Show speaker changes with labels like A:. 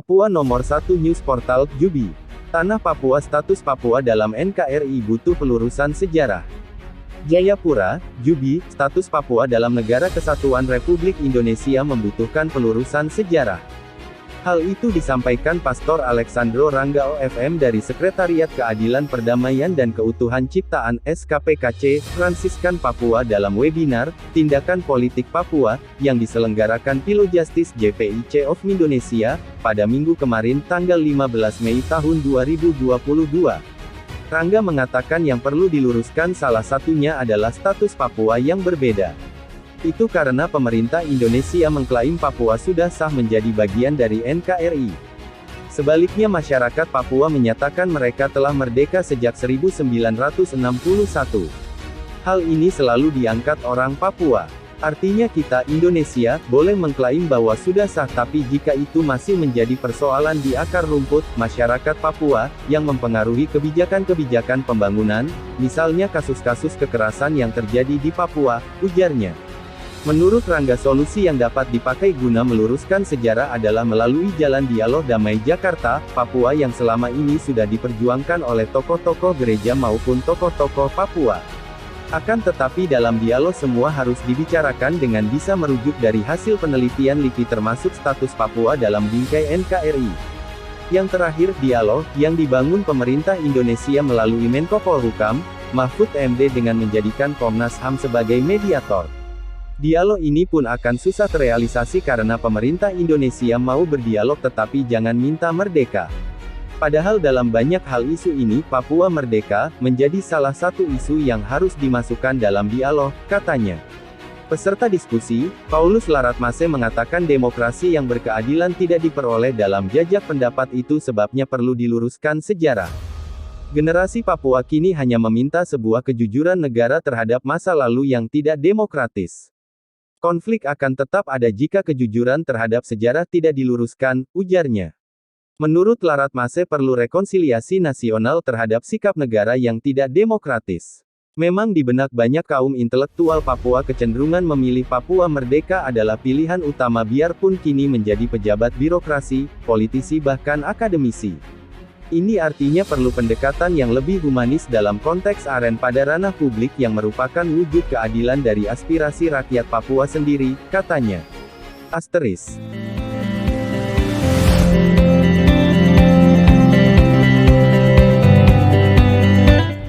A: Papua Nomor 1 News Portal, Jubi. Tanah Papua. Status Papua dalam NKRI butuh pelurusan sejarah. Jayapura, Jubi. Status Papua dalam Negara Kesatuan Republik Indonesia membutuhkan pelurusan sejarah. Hal itu disampaikan Pastor Alexandro Rangga OFM dari Sekretariat Keadilan Perdamaian dan Keutuhan Ciptaan (SKPKC) Fransiskan Papua dalam webinar Tindakan Politik Papua yang diselenggarakan Pilo Justice JPIC of Indonesia pada Minggu kemarin tanggal 15 Mei tahun 2022. Rangga mengatakan yang perlu diluruskan salah satunya adalah status Papua yang berbeda. Itu karena pemerintah Indonesia mengklaim Papua sudah sah menjadi bagian dari NKRI. Sebaliknya masyarakat Papua menyatakan mereka telah merdeka sejak 1961. Hal ini selalu diangkat orang Papua. Artinya kita, Indonesia, boleh mengklaim bahwa sudah sah, tapi jika itu masih menjadi persoalan di akar rumput, masyarakat Papua, yang mempengaruhi kebijakan-kebijakan pembangunan, misalnya kasus-kasus kekerasan yang terjadi di Papua, ujarnya. Menurut Rangga, solusi yang dapat dipakai guna meluruskan sejarah adalah melalui Jalan Dialog Damai Jakarta, Papua yang selama ini sudah diperjuangkan oleh tokoh-tokoh gereja maupun tokoh-tokoh Papua. Akan tetapi dalam dialog semua harus dibicarakan dengan bisa merujuk dari hasil penelitian LIPI termasuk status Papua dalam bingkai NKRI. Yang terakhir, dialog, yang dibangun pemerintah Indonesia melalui Menko Polhukam, Mahfud MD dengan menjadikan Komnas HAM sebagai mediator. Dialog ini pun akan susah terrealisasi karena pemerintah Indonesia mau berdialog tetapi jangan minta merdeka. Padahal dalam banyak hal isu ini, Papua merdeka, menjadi salah satu isu yang harus dimasukkan dalam dialog, katanya. Peserta diskusi, Paulus Laratmase mengatakan demokrasi yang berkeadilan tidak diperoleh dalam jajak pendapat, itu sebabnya perlu diluruskan sejarah. Generasi Papua kini hanya meminta sebuah kejujuran negara terhadap masa lalu yang tidak demokratis. Konflik akan tetap ada jika kejujuran terhadap sejarah tidak diluruskan, ujarnya. Menurut Laratmase perlu rekonsiliasi nasional terhadap sikap negara yang tidak demokratis. Memang di benak banyak kaum intelektual Papua kecenderungan memilih Papua merdeka adalah pilihan utama biarpun kini menjadi pejabat birokrasi, politisi bahkan akademisi. Ini artinya perlu pendekatan yang lebih humanis dalam konteks AREN pada ranah publik yang merupakan wujud keadilan dari aspirasi rakyat Papua sendiri, katanya. Asteris.